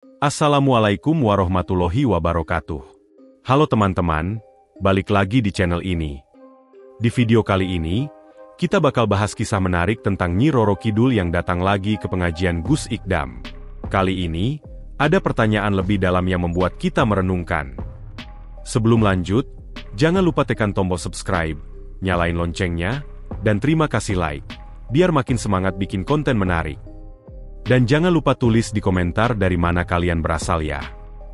Assalamualaikum warahmatullahi wabarakatuh. Halo teman-teman, balik lagi di channel ini. Di video kali ini, kita bakal bahas kisah menarik tentang Nyi Roro Kidul yang datang lagi ke pengajian Gus Ikdam. Kali ini, ada pertanyaan lebih dalam yang membuat kita merenungkan. Sebelum lanjut, jangan lupa tekan tombol subscribe, nyalain loncengnya, dan terima kasih like, biar makin semangat bikin konten menarik. Dan jangan lupa tulis di komentar dari mana kalian berasal ya.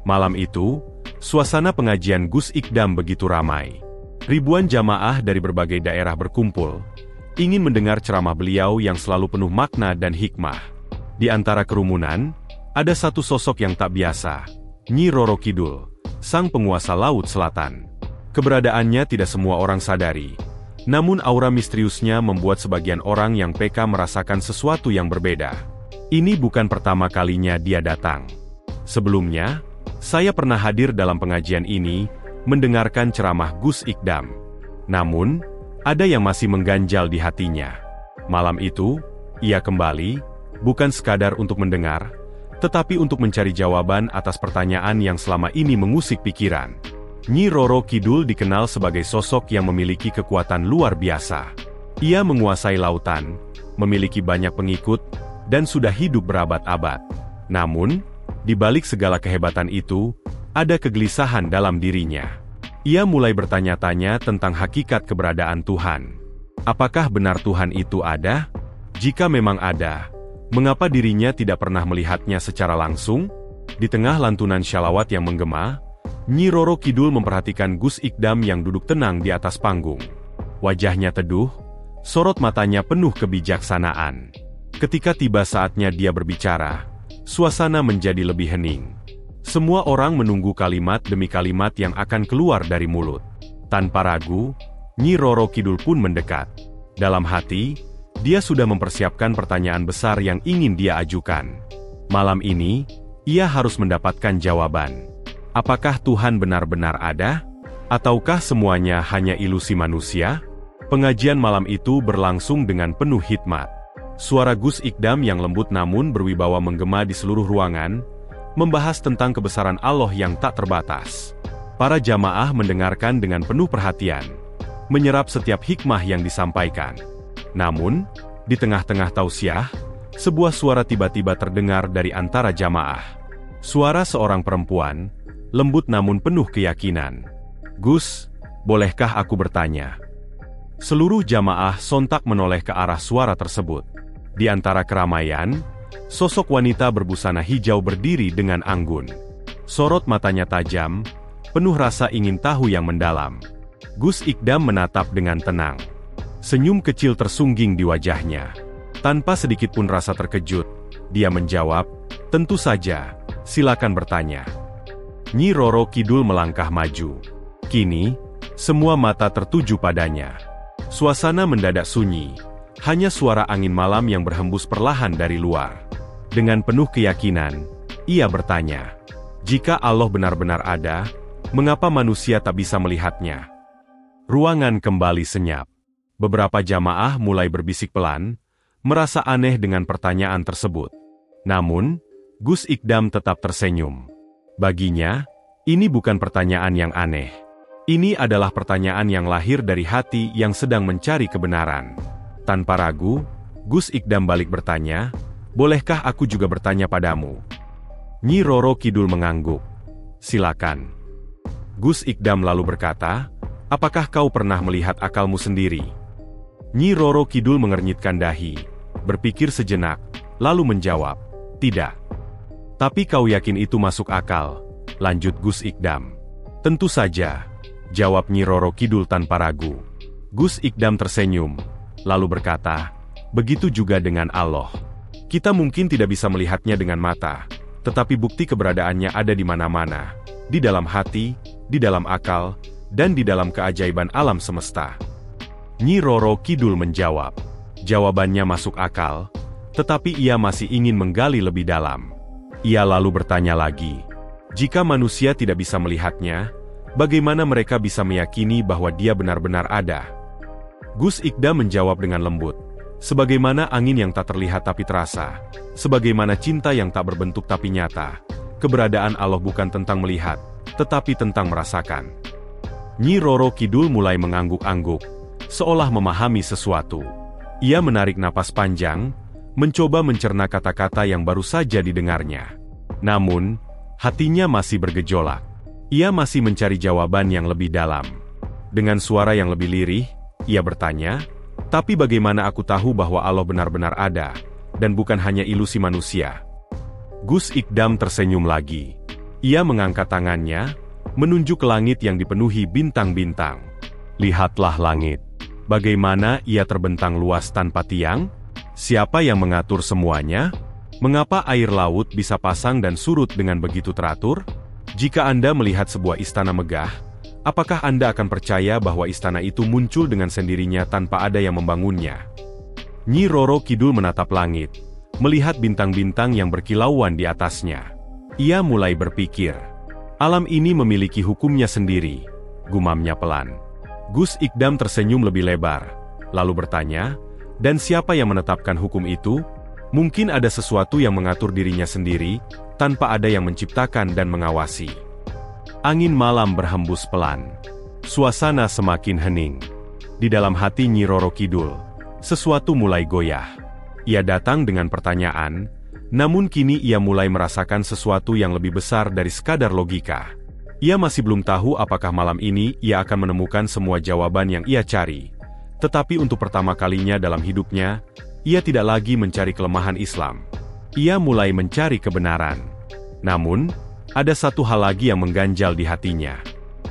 Malam itu, suasana pengajian Gus Ikdam begitu ramai. Ribuan jamaah dari berbagai daerah berkumpul, ingin mendengar ceramah beliau yang selalu penuh makna dan hikmah. Di antara kerumunan, ada satu sosok yang tak biasa, Nyi Roro Kidul, sang penguasa Laut Selatan. Keberadaannya tidak semua orang sadari, namun aura misteriusnya membuat sebagian orang yang peka merasakan sesuatu yang berbeda. Ini bukan pertama kalinya dia datang. Sebelumnya, saya pernah hadir dalam pengajian ini, mendengarkan ceramah Gus Ikdam. Namun, ada yang masih mengganjal di hatinya. Malam itu, ia kembali, bukan sekadar untuk mendengar, tetapi untuk mencari jawaban atas pertanyaan yang selama ini mengusik pikiran. Nyi Roro Kidul dikenal sebagai sosok yang memiliki kekuatan luar biasa. Ia menguasai lautan, memiliki banyak pengikut, dan sudah hidup berabad-abad. Namun, di balik segala kehebatan itu, ada kegelisahan dalam dirinya. Ia mulai bertanya-tanya tentang hakikat keberadaan Tuhan. Apakah benar Tuhan itu ada? Jika memang ada, mengapa dirinya tidak pernah melihatnya secara langsung? Di tengah lantunan syalawat yang menggema, Nyi Roro Kidul memperhatikan Gus Ikdam yang duduk tenang di atas panggung. Wajahnya teduh, sorot matanya penuh kebijaksanaan. Ketika tiba saatnya dia berbicara, suasana menjadi lebih hening. Semua orang menunggu kalimat demi kalimat yang akan keluar dari mulut. Tanpa ragu, Nyi Roro Kidul pun mendekat. Dalam hati, dia sudah mempersiapkan pertanyaan besar yang ingin dia ajukan. Malam ini, ia harus mendapatkan jawaban. Apakah Tuhan benar-benar ada? Ataukah semuanya hanya ilusi manusia? Pengajian malam itu berlangsung dengan penuh hikmat. Suara Gus Ikdam yang lembut namun berwibawa menggema di seluruh ruangan, membahas tentang kebesaran Allah yang tak terbatas. Para jamaah mendengarkan dengan penuh perhatian, menyerap setiap hikmah yang disampaikan. Namun, di tengah-tengah tausiah, sebuah suara tiba-tiba terdengar dari antara jamaah. Suara seorang perempuan, lembut namun penuh keyakinan. "Gus, bolehkah aku bertanya?" Seluruh jamaah sontak menoleh ke arah suara tersebut. Di antara keramaian, sosok wanita berbusana hijau berdiri dengan anggun. Sorot matanya tajam, penuh rasa ingin tahu yang mendalam. Gus Ikdam menatap dengan tenang. Senyum kecil tersungging di wajahnya. Tanpa sedikit pun rasa terkejut, dia menjawab, "Tentu saja, silakan bertanya." Nyi Roro Kidul melangkah maju. Kini, semua mata tertuju padanya. Suasana mendadak sunyi. Hanya suara angin malam yang berhembus perlahan dari luar. Dengan penuh keyakinan, ia bertanya, "Jika Allah benar-benar ada, mengapa manusia tak bisa melihatnya?" Ruangan kembali senyap. Beberapa jamaah mulai berbisik pelan, merasa aneh dengan pertanyaan tersebut. Namun, Gus Ikdam tetap tersenyum. Baginya, ini bukan pertanyaan yang aneh. Ini adalah pertanyaan yang lahir dari hati yang sedang mencari kebenaran. Tanpa ragu, Gus Ikdam balik bertanya, "Bolehkah aku juga bertanya padamu?" Nyi Roro Kidul mengangguk. "Silakan." Gus Ikdam lalu berkata, "Apakah kau pernah melihat akalmu sendiri?" Nyi Roro Kidul mengernyitkan dahi, berpikir sejenak, lalu menjawab, "Tidak." "Tapi kau yakin itu masuk akal?" lanjut Gus Ikdam. "Tentu saja," jawab Nyi Roro Kidul tanpa ragu. Gus Ikdam tersenyum, lalu berkata, "Begitu juga dengan Allah. Kita mungkin tidak bisa melihatnya dengan mata, tetapi bukti keberadaannya ada di mana-mana, di dalam hati, di dalam akal, dan di dalam keajaiban alam semesta." Nyi Roro Kidul menjawab. Jawabannya masuk akal, tetapi ia masih ingin menggali lebih dalam. Ia lalu bertanya lagi, "Jika manusia tidak bisa melihatnya, bagaimana mereka bisa meyakini bahwa dia benar-benar ada?" Gus Ikdam menjawab dengan lembut, "Sebagaimana angin yang tak terlihat tapi terasa, sebagaimana cinta yang tak berbentuk tapi nyata, keberadaan Allah bukan tentang melihat, tetapi tentang merasakan. Nyi Roro Kidul mulai mengangguk-angguk, seolah memahami sesuatu. Ia menarik napas panjang, mencoba mencerna kata-kata yang baru saja didengarnya. Namun, hatinya masih bergejolak. Ia masih mencari jawaban yang lebih dalam. Dengan suara yang lebih lirih, ia bertanya, "Tapi bagaimana aku tahu bahwa Allah benar-benar ada, dan bukan hanya ilusi manusia?" Gus Ikdam tersenyum lagi. Ia mengangkat tangannya, menunjuk ke langit yang dipenuhi bintang-bintang. "Lihatlah langit. Bagaimana ia terbentang luas tanpa tiang? Siapa yang mengatur semuanya? Mengapa air laut bisa pasang dan surut dengan begitu teratur? Jika Anda melihat sebuah istana megah, apakah Anda akan percaya bahwa istana itu muncul dengan sendirinya tanpa ada yang membangunnya?" Nyi Roro Kidul menatap langit, melihat bintang-bintang yang berkilauan di atasnya. Ia mulai berpikir, "Alam ini memiliki hukumnya sendiri," gumamnya pelan. Gus Ikdam tersenyum lebih lebar, lalu bertanya, "Dan siapa yang menetapkan hukum itu? Mungkin ada sesuatu yang mengatur dirinya sendiri, tanpa ada yang menciptakan dan mengawasi." Angin malam berhembus pelan. Suasana semakin hening. Di dalam hati Nyi Roro Kidul, sesuatu mulai goyah. Ia datang dengan pertanyaan, namun kini ia mulai merasakan sesuatu yang lebih besar dari sekadar logika. Ia masih belum tahu apakah malam ini ia akan menemukan semua jawaban yang ia cari. Tetapi untuk pertama kalinya dalam hidupnya, ia tidak lagi mencari kelemahan Islam. Ia mulai mencari kebenaran. Namun, ada satu hal lagi yang mengganjal di hatinya.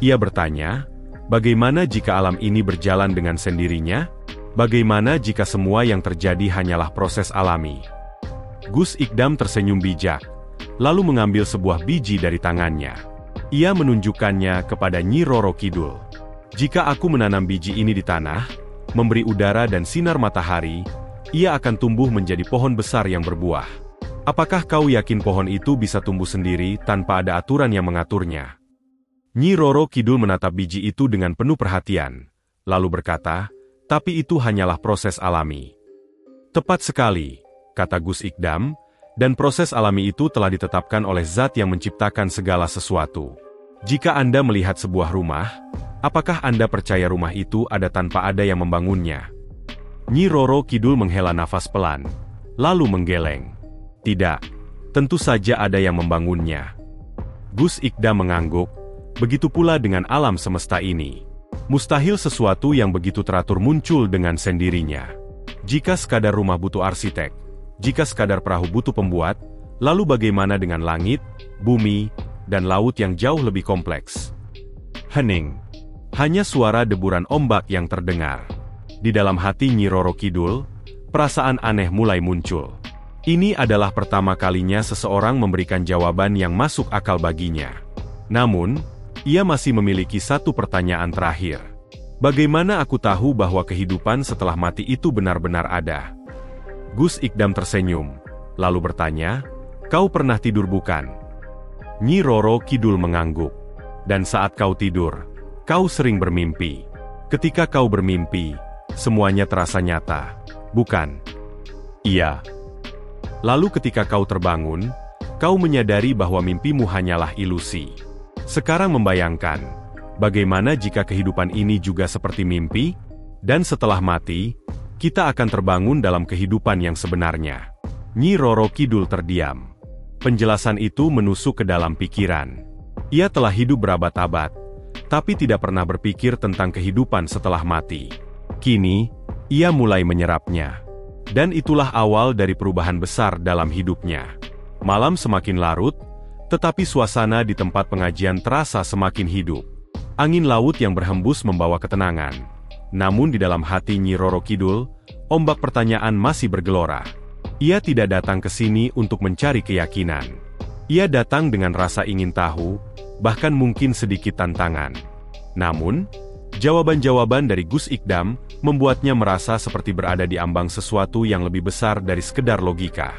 Ia bertanya, bagaimana jika alam ini berjalan dengan sendirinya? Bagaimana jika semua yang terjadi hanyalah proses alami? Gus Ikdam tersenyum bijak, lalu mengambil sebuah biji dari tangannya. Ia menunjukkannya kepada Nyi Roro Kidul. "Jika aku menanam biji ini di tanah, memberi udara dan sinar matahari, ia akan tumbuh menjadi pohon besar yang berbuah. Apakah kau yakin pohon itu bisa tumbuh sendiri tanpa ada aturan yang mengaturnya?" Nyi Roro Kidul menatap biji itu dengan penuh perhatian, lalu berkata, "Tapi itu hanyalah proses alami." "Tepat sekali," kata Gus Ikdam, "dan proses alami itu telah ditetapkan oleh Zat yang menciptakan segala sesuatu. Jika Anda melihat sebuah rumah, apakah Anda percaya rumah itu ada tanpa ada yang membangunnya?" Nyi Roro Kidul menghela nafas pelan, lalu menggeleng. "Tidak, tentu saja ada yang membangunnya." Gus Ikdam mengangguk, begitu pula dengan alam semesta ini. Mustahil sesuatu yang begitu teratur muncul dengan sendirinya. Jika sekadar rumah butuh arsitek, jika sekadar perahu butuh pembuat, lalu bagaimana dengan langit, bumi, dan laut yang jauh lebih kompleks? Hening. Hanya suara deburan ombak yang terdengar. Di dalam hati Nyi Roro Kidul, perasaan aneh mulai muncul. Ini adalah pertama kalinya seseorang memberikan jawaban yang masuk akal baginya. Namun, ia masih memiliki satu pertanyaan terakhir. Bagaimana aku tahu bahwa kehidupan setelah mati itu benar-benar ada? Gus Ikdam tersenyum, lalu bertanya, "Kau pernah tidur bukan?" Nyi Roro Kidul mengangguk. "Dan saat kau tidur, kau sering bermimpi. Ketika kau bermimpi, semuanya terasa nyata, bukan?" "Iya." "Lalu ketika kau terbangun, kau menyadari bahwa mimpimu hanyalah ilusi. Sekarang membayangkan, bagaimana jika kehidupan ini juga seperti mimpi? Dan setelah mati, kita akan terbangun dalam kehidupan yang sebenarnya." Nyi Roro Kidul terdiam. Penjelasan itu menusuk ke dalam pikiran. Ia telah hidup berabad-abad, tapi tidak pernah berpikir tentang kehidupan setelah mati. Kini, ia mulai menyerapnya. Dan itulah awal dari perubahan besar dalam hidupnya. Malam semakin larut, tetapi suasana di tempat pengajian terasa semakin hidup. Angin laut yang berhembus membawa ketenangan. Namun di dalam hati Nyi Roro Kidul, ombak pertanyaan masih bergelora. Ia tidak datang ke sini untuk mencari keyakinan. Ia datang dengan rasa ingin tahu, bahkan mungkin sedikit tantangan. Namun, jawaban-jawaban dari Gus Ikdam membuatnya merasa seperti berada di ambang sesuatu yang lebih besar dari sekedar logika.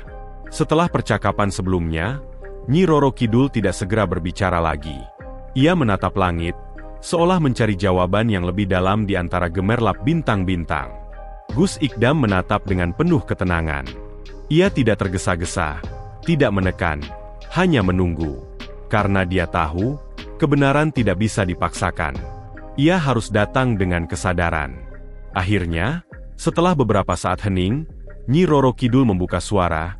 Setelah percakapan sebelumnya, Nyi Roro Kidul tidak segera berbicara lagi. Ia menatap langit, seolah mencari jawaban yang lebih dalam di antara gemerlap bintang-bintang. Gus Ikdam menatap dengan penuh ketenangan. Ia tidak tergesa-gesa, tidak menekan, hanya menunggu. Karena dia tahu, kebenaran tidak bisa dipaksakan. Ia harus datang dengan kesadaran. Akhirnya, setelah beberapa saat hening, Nyi Roro Kidul membuka suara,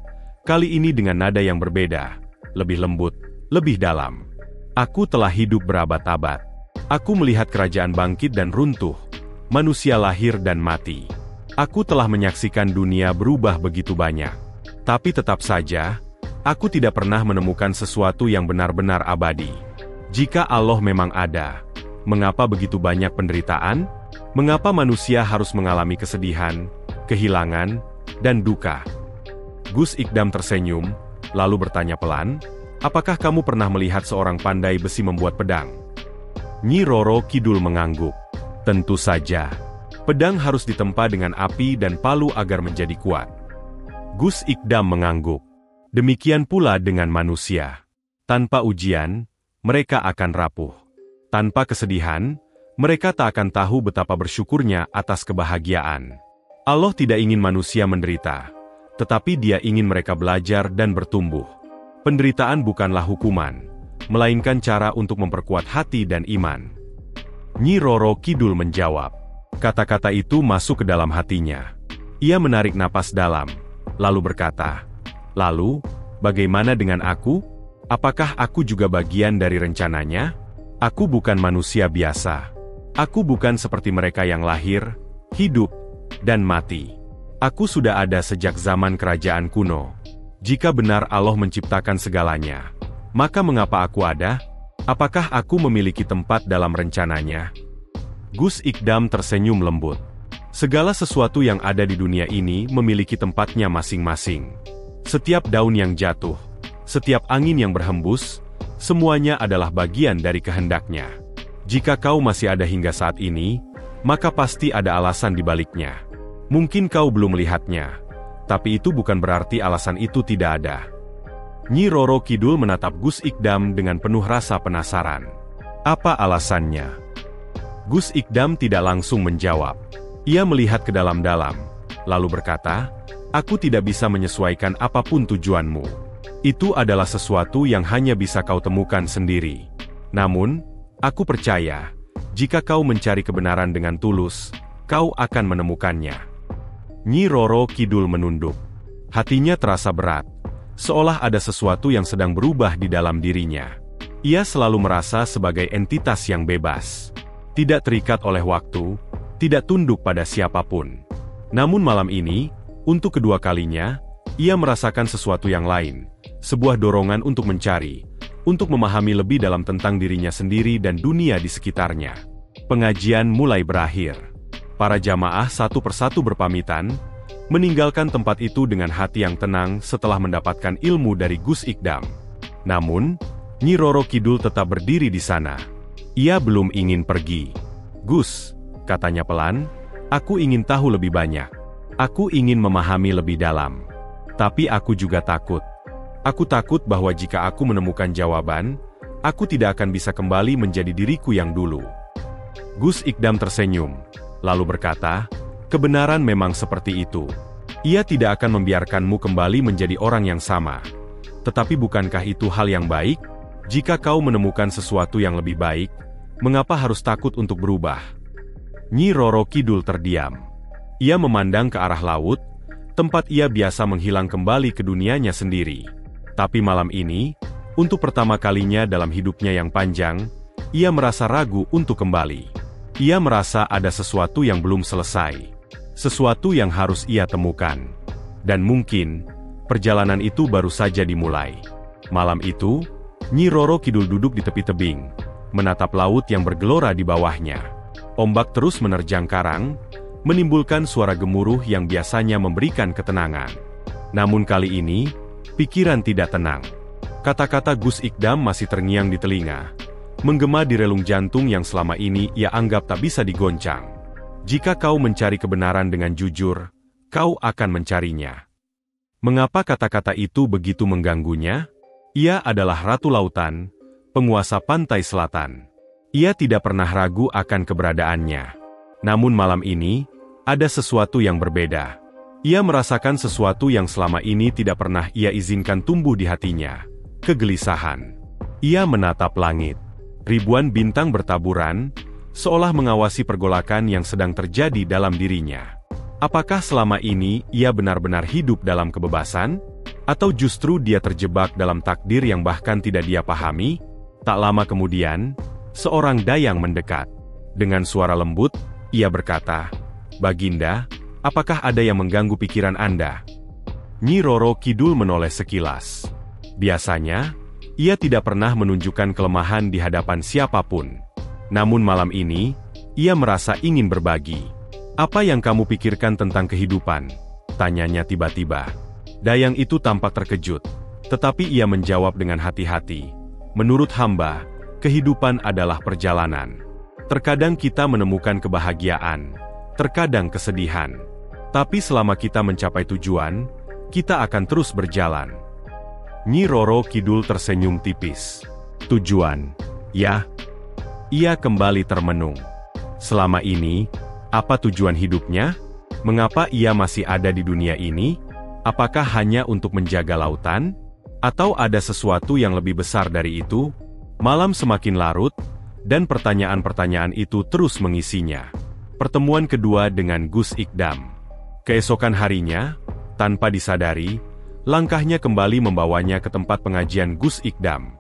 kali ini dengan nada yang berbeda, lebih lembut, lebih dalam. Aku telah hidup berabad-abad. Aku melihat kerajaan bangkit dan runtuh, manusia lahir dan mati. Aku telah menyaksikan dunia berubah begitu banyak. Tapi tetap saja, aku tidak pernah menemukan sesuatu yang benar-benar abadi. Jika Allah memang ada, mengapa begitu banyak penderitaan? Mengapa manusia harus mengalami kesedihan, kehilangan, dan duka? Gus Ikdam tersenyum, lalu bertanya pelan, apakah kamu pernah melihat seorang pandai besi membuat pedang? Nyi Roro Kidul mengangguk. Tentu saja. Pedang harus ditempa dengan api dan palu agar menjadi kuat. Gus Ikdam mengangguk. Demikian pula dengan manusia. Tanpa ujian, mereka akan rapuh. Tanpa kesedihan, mereka tak akan tahu betapa bersyukurnya atas kebahagiaan. Allah tidak ingin manusia menderita, tetapi Dia ingin mereka belajar dan bertumbuh. Penderitaan bukanlah hukuman, melainkan cara untuk memperkuat hati dan iman. Nyi Roro Kidul menjawab. Kata-kata itu masuk ke dalam hatinya. Ia menarik napas dalam, lalu berkata, "Lalu, bagaimana dengan aku? Apakah aku juga bagian dari rencananya? Aku bukan manusia biasa. Aku bukan seperti mereka yang lahir, hidup, dan mati. Aku sudah ada sejak zaman kerajaan kuno. Jika benar Allah menciptakan segalanya, maka mengapa aku ada? Apakah aku memiliki tempat dalam rencananya?" Gus Ikdam tersenyum lembut. Segala sesuatu yang ada di dunia ini memiliki tempatnya masing-masing. Setiap daun yang jatuh, setiap angin yang berhembus, semuanya adalah bagian dari kehendaknya. Jika kau masih ada hingga saat ini, maka pasti ada alasan di baliknya. Mungkin kau belum melihatnya, tapi itu bukan berarti alasan itu tidak ada. Nyi Roro Kidul menatap Gus Ikdam dengan penuh rasa penasaran. Apa alasannya? Gus Ikdam tidak langsung menjawab. Ia melihat ke dalam-dalam, lalu berkata, "Aku tidak bisa menyesuaikan apapun tujuanmu. Itu adalah sesuatu yang hanya bisa kau temukan sendiri. Namun, aku percaya, jika kau mencari kebenaran dengan tulus, kau akan menemukannya." Nyi Roro Kidul menunduk. Hatinya terasa berat, seolah ada sesuatu yang sedang berubah di dalam dirinya. Ia selalu merasa sebagai entitas yang bebas. Tidak terikat oleh waktu, tidak tunduk pada siapapun. Namun malam ini, untuk kedua kalinya, ia merasakan sesuatu yang lain, sebuah dorongan untuk mencari, untuk memahami lebih dalam tentang dirinya sendiri dan dunia di sekitarnya. Pengajian mulai berakhir. Para jamaah satu persatu berpamitan, meninggalkan tempat itu dengan hati yang tenang setelah mendapatkan ilmu dari Gus Ikdam. Namun, Nyi Roro Kidul tetap berdiri di sana. Ia belum ingin pergi. "Gus," katanya pelan, "aku ingin tahu lebih banyak. Aku ingin memahami lebih dalam. Tapi aku juga takut. Aku takut bahwa jika aku menemukan jawaban, aku tidak akan bisa kembali menjadi diriku yang dulu." Gus Ikdam tersenyum, lalu berkata, "Kebenaran memang seperti itu. Ia tidak akan membiarkanmu kembali menjadi orang yang sama. Tetapi bukankah itu hal yang baik? Jika kau menemukan sesuatu yang lebih baik, mengapa harus takut untuk berubah?" Nyi Roro Kidul terdiam. Ia memandang ke arah laut, tempat ia biasa menghilang kembali ke dunianya sendiri. Tapi malam ini, untuk pertama kalinya dalam hidupnya yang panjang, ia merasa ragu untuk kembali. Ia merasa ada sesuatu yang belum selesai. Sesuatu yang harus ia temukan. Dan mungkin, perjalanan itu baru saja dimulai. Malam itu, Nyi Roro Kidul duduk di tepi tebing, menatap laut yang bergelora di bawahnya. Ombak terus menerjang karang, menimbulkan suara gemuruh yang biasanya memberikan ketenangan. Namun kali ini, pikiran tidak tenang. Kata-kata Gus Ikdam masih terngiang di telinga, menggema di relung jantung yang selama ini ia anggap tak bisa digoncang. Jika kau mencari kebenaran dengan jujur, kau akan mencarinya. Mengapa kata-kata itu begitu mengganggunya? Ia adalah Ratu Lautan, penguasa pantai selatan. Ia tidak pernah ragu akan keberadaannya. Namun malam ini, ada sesuatu yang berbeda. Ia merasakan sesuatu yang selama ini tidak pernah ia izinkan tumbuh di hatinya. kegelisahan. Ia menatap langit. Ribuan bintang bertaburan, seolah mengawasi pergolakan yang sedang terjadi dalam dirinya. Apakah selama ini ia benar-benar hidup dalam kebebasan? Atau justru dia terjebak dalam takdir yang bahkan tidak dia pahami? Tak lama kemudian, seorang dayang mendekat. Dengan suara lembut, ia berkata, "Baginda, apakah ada yang mengganggu pikiran Anda?" Nyi Roro Kidul menoleh sekilas. Biasanya, ia tidak pernah menunjukkan kelemahan di hadapan siapapun. Namun malam ini, ia merasa ingin berbagi. "Apa yang kamu pikirkan tentang kehidupan?" tanyanya tiba-tiba. Dayang itu tampak terkejut, tetapi ia menjawab dengan hati-hati. "Menurut hamba, kehidupan adalah perjalanan. Terkadang kita menemukan kebahagiaan, terkadang kesedihan. Tapi selama kita mencapai tujuan, kita akan terus berjalan." Nyi Roro Kidul tersenyum tipis. "Tujuan? Ya?" Ia kembali termenung. Selama ini, apa tujuan hidupnya? Mengapa ia masih ada di dunia ini? Apakah hanya untuk menjaga lautan? Atau ada sesuatu yang lebih besar dari itu? Malam semakin larut, dan pertanyaan-pertanyaan itu terus mengisinya. Pertemuan kedua dengan Gus Ikdam. Keesokan harinya, tanpa disadari, langkahnya kembali membawanya ke tempat pengajian Gus Ikdam.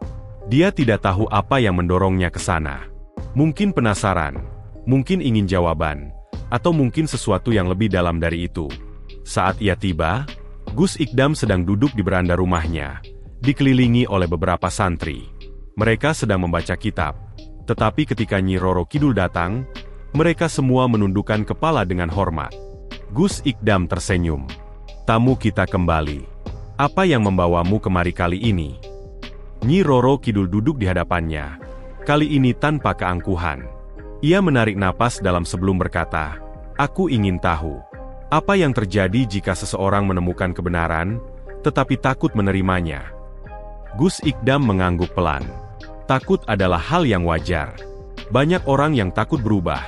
Dia tidak tahu apa yang mendorongnya ke sana. Mungkin penasaran, mungkin ingin jawaban, atau mungkin sesuatu yang lebih dalam dari itu. Saat ia tiba, Gus Ikdam sedang duduk di beranda rumahnya, dikelilingi oleh beberapa santri. Mereka sedang membaca kitab. Tetapi ketika Nyi Roro Kidul datang, mereka semua menundukkan kepala dengan hormat. Gus Ikdam tersenyum. "Tamu kita kembali. Apa yang membawamu kemari kali ini?" Nyi Roro Kidul duduk di hadapannya, kali ini tanpa keangkuhan. Ia menarik napas dalam sebelum berkata, "Aku ingin tahu, apa yang terjadi jika seseorang menemukan kebenaran, tetapi takut menerimanya?" Gus Ikdam mengangguk pelan. Takut adalah hal yang wajar. Banyak orang yang takut berubah,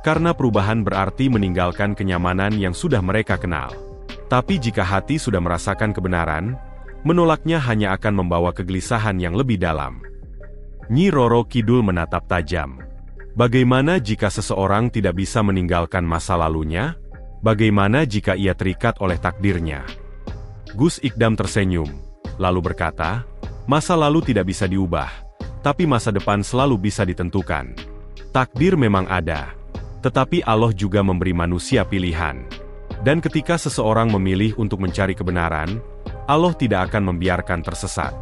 karena perubahan berarti meninggalkan kenyamanan yang sudah mereka kenal. Tapi jika hati sudah merasakan kebenaran, menolaknya hanya akan membawa kegelisahan yang lebih dalam. Nyi Roro Kidul menatap tajam. Bagaimana jika seseorang tidak bisa meninggalkan masa lalunya? Bagaimana jika ia terikat oleh takdirnya? Gus Ikdam tersenyum, lalu berkata, "Masa lalu tidak bisa diubah, tapi masa depan selalu bisa ditentukan. Takdir memang ada, tetapi Allah juga memberi manusia pilihan. Dan ketika seseorang memilih untuk mencari kebenaran, Allah tidak akan membiarkan tersesat."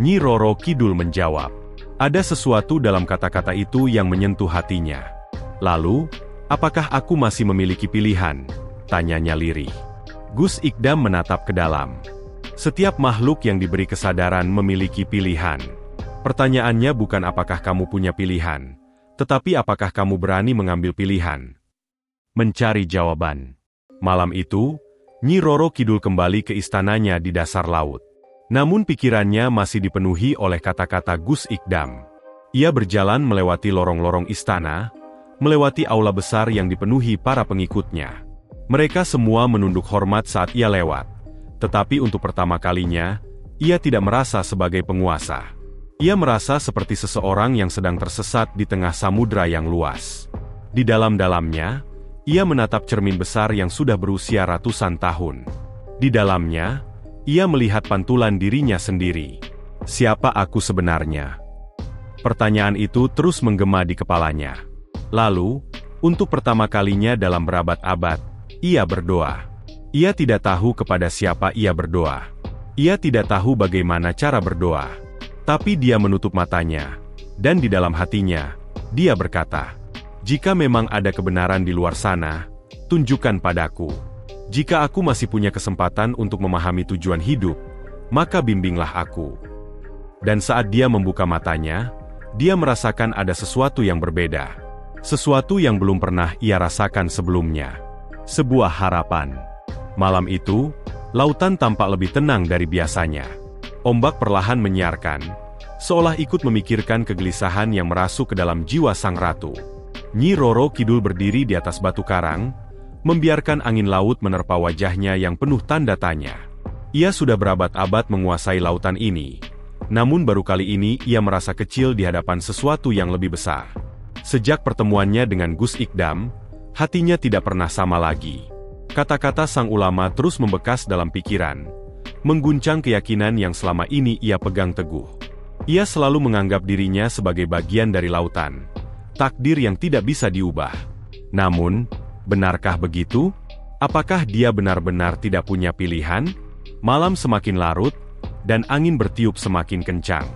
Nyi Roro Kidul menjawab. Ada sesuatu dalam kata-kata itu yang menyentuh hatinya. "Lalu, apakah aku masih memiliki pilihan?" tanyanya lirih. Gus Ikdam menatap ke dalam. Setiap makhluk yang diberi kesadaran memiliki pilihan. Pertanyaannya bukan apakah kamu punya pilihan, tetapi apakah kamu berani mengambil pilihan. Mencari jawaban. Malam itu, Nyi Roro Kidul kembali ke istananya di dasar laut. Namun pikirannya masih dipenuhi oleh kata-kata Gus Ikdam. Ia berjalan melewati lorong-lorong istana, melewati aula besar yang dipenuhi para pengikutnya. Mereka semua menunduk hormat saat ia lewat. Tetapi untuk pertama kalinya, ia tidak merasa sebagai penguasa. Ia merasa seperti seseorang yang sedang tersesat di tengah samudra yang luas. Di dalam-dalamnya, ia menatap cermin besar yang sudah berusia ratusan tahun. Di dalamnya, ia melihat pantulan dirinya sendiri. Siapa aku sebenarnya? Pertanyaan itu terus menggema di kepalanya. Lalu, untuk pertama kalinya dalam berabad-abad, ia berdoa. Ia tidak tahu kepada siapa ia berdoa. Ia tidak tahu bagaimana cara berdoa. Tapi dia menutup matanya, dan di dalam hatinya, dia berkata, "Jika memang ada kebenaran di luar sana, tunjukkan padaku. Jika aku masih punya kesempatan untuk memahami tujuan hidup, maka bimbinglah aku." Dan saat dia membuka matanya, dia merasakan ada sesuatu yang berbeda. Sesuatu yang belum pernah ia rasakan sebelumnya. Sebuah harapan. Malam itu, lautan tampak lebih tenang dari biasanya. Ombak perlahan menyiarkan, seolah ikut memikirkan kegelisahan yang merasuk ke dalam jiwa sang ratu. Nyi Roro Kidul berdiri di atas batu karang, membiarkan angin laut menerpa wajahnya yang penuh tanda tanya. Ia sudah berabad-abad menguasai lautan ini, Namun baru kali ini ia merasa kecil di hadapan sesuatu yang lebih besar. Sejak pertemuannya dengan Gus Ikdam, hatinya tidak pernah sama lagi. Kata-kata sang ulama terus membekas dalam pikiran, mengguncang keyakinan yang selama ini ia pegang teguh. Ia selalu menganggap dirinya sebagai bagian dari lautan, takdir yang tidak bisa diubah. Namun, benarkah begitu? Apakah dia benar-benar tidak punya pilihan? Malam semakin larut, dan angin bertiup semakin kencang.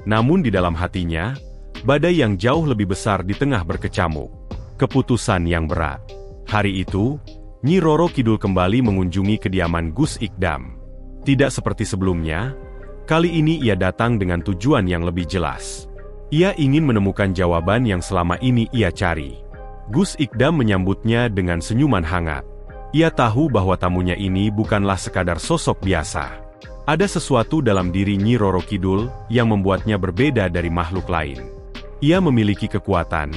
Namun di dalam hatinya, badai yang jauh lebih besar di tengah berkecamuk. Keputusan yang berat. Hari itu, Nyi Roro Kidul kembali mengunjungi kediaman Gus Ikdam. Tidak seperti sebelumnya, kali ini ia datang dengan tujuan yang lebih jelas. Ia ingin menemukan jawaban yang selama ini ia cari. Gus Ikdam menyambutnya dengan senyuman hangat. Ia tahu bahwa tamunya ini bukanlah sekadar sosok biasa. Ada sesuatu dalam diri Nyi Roro Kidul yang membuatnya berbeda dari makhluk lain. Ia memiliki kekuatan,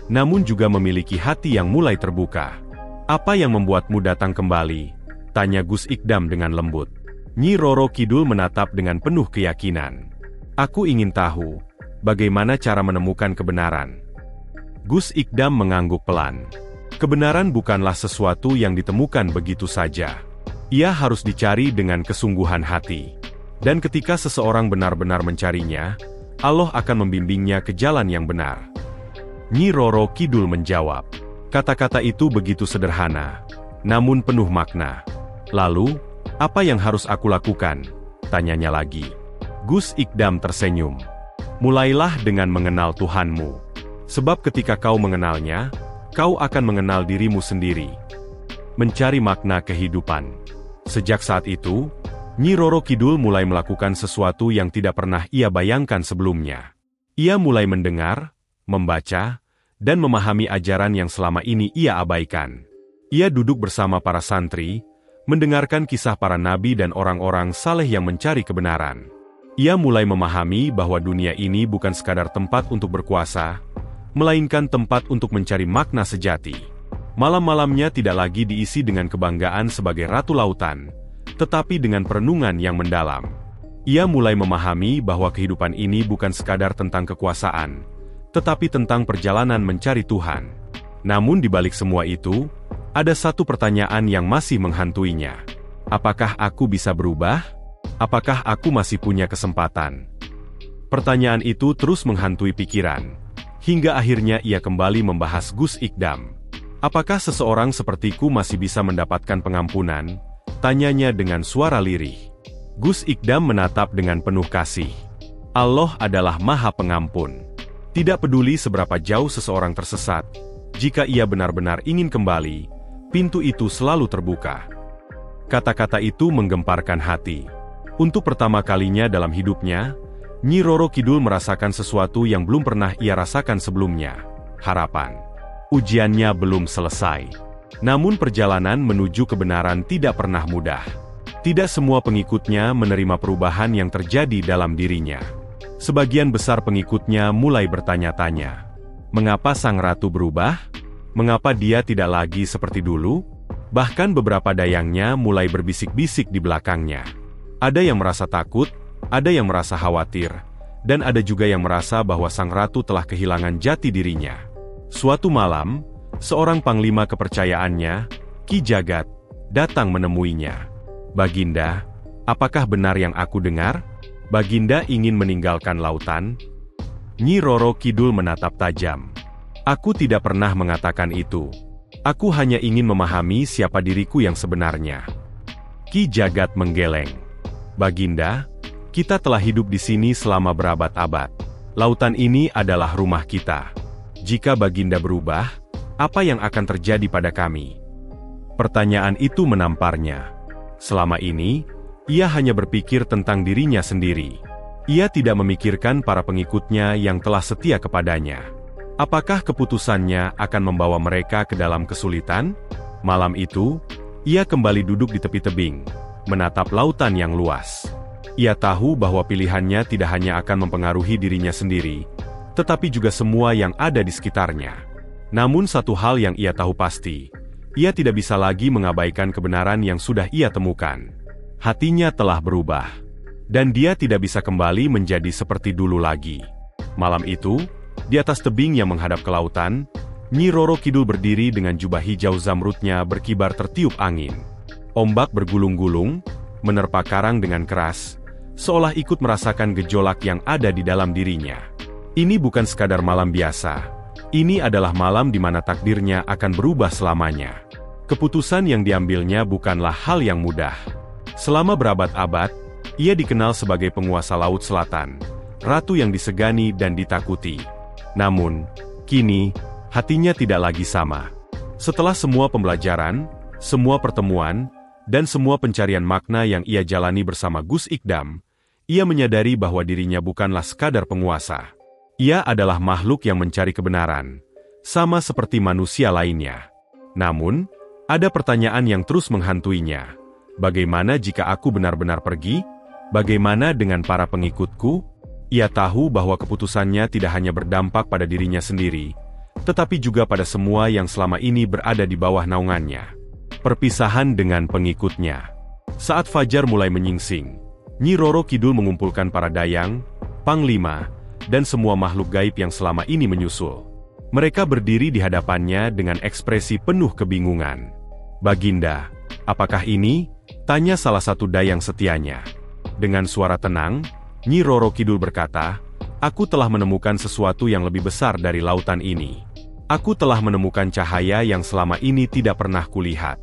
namun juga memiliki hati yang mulai terbuka. "Apa yang membuatmu datang kembali?" tanya Gus Ikdam dengan lembut. Nyi Roro Kidul menatap dengan penuh keyakinan. "Aku ingin tahu, bagaimana cara menemukan kebenaran." Gus Ikdam mengangguk pelan. Kebenaran bukanlah sesuatu yang ditemukan begitu saja. Ia harus dicari dengan kesungguhan hati. Dan ketika seseorang benar-benar mencarinya, Allah akan membimbingnya ke jalan yang benar. Nyi Roro Kidul menjawab. Kata-kata itu begitu sederhana, namun penuh makna. "Lalu, apa yang harus aku lakukan?" tanyanya lagi. Gus Ikdam tersenyum. "Mulailah dengan mengenal Tuhanmu. Sebab ketika kau mengenalnya, kau akan mengenal dirimu sendiri." Mencari makna kehidupan. Sejak saat itu, Nyi Roro Kidul mulai melakukan sesuatu yang tidak pernah ia bayangkan sebelumnya. Ia mulai mendengar, membaca, dan memahami ajaran yang selama ini ia abaikan. Ia duduk bersama para santri, mendengarkan kisah para nabi dan orang-orang saleh yang mencari kebenaran. Ia mulai memahami bahwa dunia ini bukan sekadar tempat untuk berkuasa, melainkan tempat untuk mencari makna sejati. Malam-malamnya tidak lagi diisi dengan kebanggaan sebagai ratu lautan, tetapi dengan perenungan yang mendalam. Ia mulai memahami bahwa kehidupan ini bukan sekadar tentang kekuasaan, tetapi tentang perjalanan mencari Tuhan. Namun di balik semua itu, ada satu pertanyaan yang masih menghantuinya. Apakah aku bisa berubah? Apakah aku masih punya kesempatan? Pertanyaan itu terus menghantui pikiran, hingga akhirnya ia kembali membahas Gus Ikdam. "Apakah seseorang sepertiku masih bisa mendapatkan pengampunan?" tanyanya dengan suara lirih. Gus Ikdam menatap dengan penuh kasih. Allah adalah Maha Pengampun. Tidak peduli seberapa jauh seseorang tersesat, jika ia benar-benar ingin kembali, pintu itu selalu terbuka. Kata-kata itu menggemparkan hati. Untuk pertama kalinya dalam hidupnya, Nyi Roro Kidul merasakan sesuatu yang belum pernah ia rasakan sebelumnya. Harapan. Ujiannya belum selesai. Namun perjalanan menuju kebenaran tidak pernah mudah. Tidak semua pengikutnya menerima perubahan yang terjadi dalam dirinya. Sebagian besar pengikutnya mulai bertanya-tanya. Mengapa sang ratu berubah? Mengapa dia tidak lagi seperti dulu? Bahkan beberapa dayangnya mulai berbisik-bisik di belakangnya. Ada yang merasa takut, ada yang merasa khawatir, dan ada juga yang merasa bahwa sang ratu telah kehilangan jati dirinya. Suatu malam, seorang panglima kepercayaannya, Ki Jagat, datang menemuinya. "Baginda, apakah benar yang aku dengar? Baginda ingin meninggalkan lautan?" Nyi Roro Kidul menatap tajam. "Aku tidak pernah mengatakan itu. Aku hanya ingin memahami siapa diriku yang sebenarnya." Ki Jagat menggeleng. "Baginda, kita telah hidup di sini selama berabad-abad. Lautan ini adalah rumah kita. Jika Baginda berubah, apa yang akan terjadi pada kami?" Pertanyaan itu menamparnya. Selama ini, ia hanya berpikir tentang dirinya sendiri. Ia tidak memikirkan para pengikutnya yang telah setia kepadanya. Apakah keputusannya akan membawa mereka ke dalam kesulitan? Malam itu, ia kembali duduk di tepi tebing, menatap lautan yang luas. Ia tahu bahwa pilihannya tidak hanya akan mempengaruhi dirinya sendiri, tetapi juga semua yang ada di sekitarnya. Namun satu hal yang ia tahu pasti, ia tidak bisa lagi mengabaikan kebenaran yang sudah ia temukan. Hatinya telah berubah. Dan dia tidak bisa kembali menjadi seperti dulu lagi. Malam itu, di atas tebing yang menghadap ke lautan, Nyi Roro Kidul berdiri dengan jubah hijau zamrudnya berkibar tertiup angin. Ombak bergulung-gulung, menerpa karang dengan keras, seolah ikut merasakan gejolak yang ada di dalam dirinya. Ini bukan sekadar malam biasa. Ini adalah malam di mana takdirnya akan berubah selamanya. Keputusan yang diambilnya bukanlah hal yang mudah. Selama berabad-abad, ia dikenal sebagai penguasa Laut Selatan, ratu yang disegani dan ditakuti. Namun, kini, hatinya tidak lagi sama. Setelah semua pembelajaran, semua pertemuan, dan semua pencarian makna yang ia jalani bersama Gus Ikdam, ia menyadari bahwa dirinya bukanlah sekadar penguasa. Ia adalah makhluk yang mencari kebenaran, sama seperti manusia lainnya. Namun, ada pertanyaan yang terus menghantuinya. Bagaimana jika aku benar-benar pergi? Bagaimana dengan para pengikutku? Ia tahu bahwa keputusannya tidak hanya berdampak pada dirinya sendiri, tetapi juga pada semua yang selama ini berada di bawah naungannya. Perpisahan dengan pengikutnya. Saat fajar mulai menyingsing, Nyi Roro Kidul mengumpulkan para dayang, panglima, dan semua makhluk gaib yang selama ini menyusul. Mereka berdiri di hadapannya dengan ekspresi penuh kebingungan. "Baginda, apakah ini?" tanya salah satu dayang setianya. Dengan suara tenang, Nyi Roro Kidul berkata, "Aku telah menemukan sesuatu yang lebih besar dari lautan ini. Aku telah menemukan cahaya yang selama ini tidak pernah kulihat."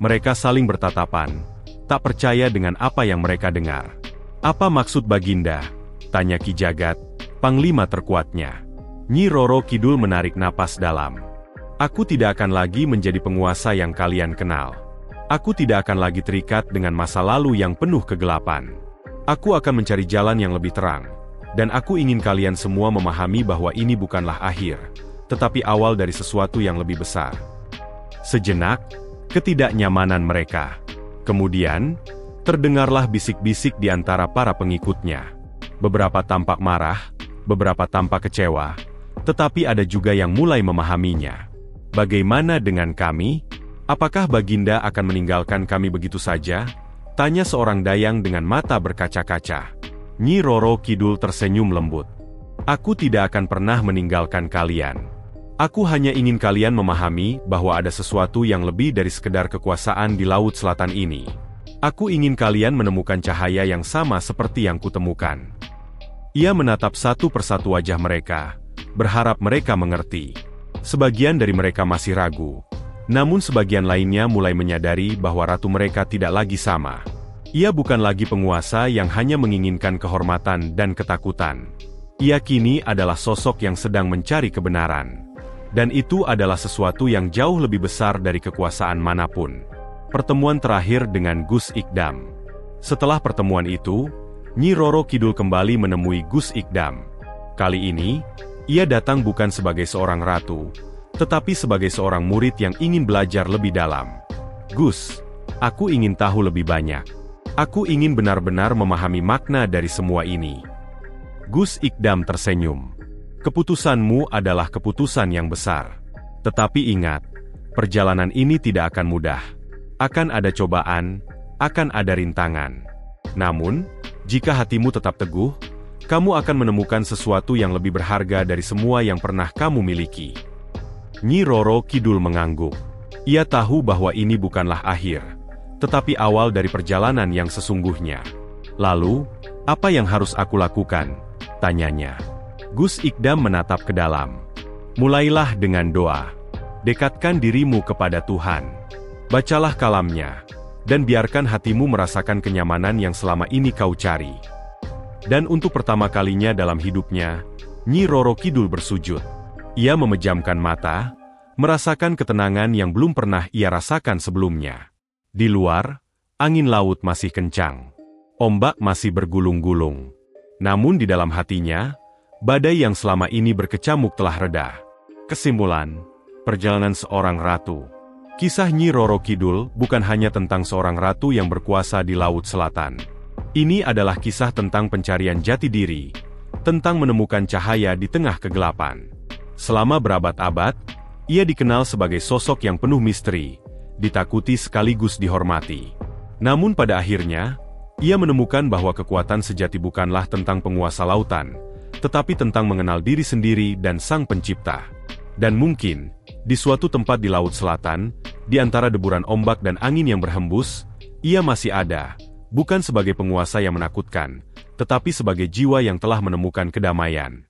Mereka saling bertatapan, tak percaya dengan apa yang mereka dengar. "Apa maksud Baginda?" tanya Ki Jagat, panglima terkuatnya. Nyi Roro Kidul menarik napas dalam. "Aku tidak akan lagi menjadi penguasa yang kalian kenal. Aku tidak akan lagi terikat dengan masa lalu yang penuh kegelapan. Aku akan mencari jalan yang lebih terang, dan aku ingin kalian semua memahami bahwa ini bukanlah akhir, tetapi awal dari sesuatu yang lebih besar." Sejenak, ketidaknyamanan mereka. Kemudian, terdengarlah bisik-bisik di antara para pengikutnya. Beberapa tampak marah, beberapa tampak kecewa, tetapi ada juga yang mulai memahaminya. "Bagaimana dengan kami? Apakah Baginda akan meninggalkan kami begitu saja?" tanya seorang dayang dengan mata berkaca-kaca. Nyi Roro Kidul tersenyum lembut. "Aku tidak akan pernah meninggalkan kalian. Aku hanya ingin kalian memahami bahwa ada sesuatu yang lebih dari sekedar kekuasaan di Laut Selatan ini. Aku ingin kalian menemukan cahaya yang sama seperti yang kutemukan." Ia menatap satu persatu wajah mereka, berharap mereka mengerti. Sebagian dari mereka masih ragu. Namun sebagian lainnya mulai menyadari bahwa ratu mereka tidak lagi sama. Ia bukan lagi penguasa yang hanya menginginkan kehormatan dan ketakutan. Ia kini adalah sosok yang sedang mencari kebenaran. Dan itu adalah sesuatu yang jauh lebih besar dari kekuasaan manapun. Pertemuan terakhir dengan Gus Ikdam. Setelah pertemuan itu, Nyi Roro Kidul kembali menemui Gus Ikdam. Kali ini, ia datang bukan sebagai seorang ratu, tetapi sebagai seorang murid yang ingin belajar lebih dalam. "Gus, aku ingin tahu lebih banyak. Aku ingin benar-benar memahami makna dari semua ini." Gus Ikdam tersenyum. "Keputusanmu adalah keputusan yang besar. Tetapi ingat, perjalanan ini tidak akan mudah. Akan ada cobaan, akan ada rintangan. Namun, jika hatimu tetap teguh, kamu akan menemukan sesuatu yang lebih berharga dari semua yang pernah kamu miliki." Nyi Roro Kidul mengangguk. Ia tahu bahwa ini bukanlah akhir, tetapi awal dari perjalanan yang sesungguhnya. "Lalu, apa yang harus aku lakukan?" tanyanya. Gus Ikdam menatap ke dalam. "Mulailah dengan doa. Dekatkan dirimu kepada Tuhan. Bacalah kalamnya, dan biarkan hatimu merasakan kenyamanan yang selama ini kau cari." Dan untuk pertama kalinya dalam hidupnya, Nyi Roro Kidul bersujud. Ia memejamkan mata, merasakan ketenangan yang belum pernah ia rasakan sebelumnya. Di luar, angin laut masih kencang. Ombak masih bergulung-gulung. Namun di dalam hatinya, badai yang selama ini berkecamuk telah reda. Kesimpulan, perjalanan seorang ratu. Kisah Nyi Roro Kidul bukan hanya tentang seorang ratu yang berkuasa di Laut Selatan. Ini adalah kisah tentang pencarian jati diri, tentang menemukan cahaya di tengah kegelapan. Selama berabad-abad, ia dikenal sebagai sosok yang penuh misteri, ditakuti sekaligus dihormati. Namun pada akhirnya, Ia menemukan bahwa kekuatan sejati bukanlah tentang penguasa lautan, tetapi tentang mengenal diri sendiri dan Sang Pencipta. Dan mungkin, di suatu tempat di Laut Selatan, di antara deburan ombak dan angin yang berhembus, ia masih ada, bukan sebagai penguasa yang menakutkan, tetapi sebagai jiwa yang telah menemukan kedamaian.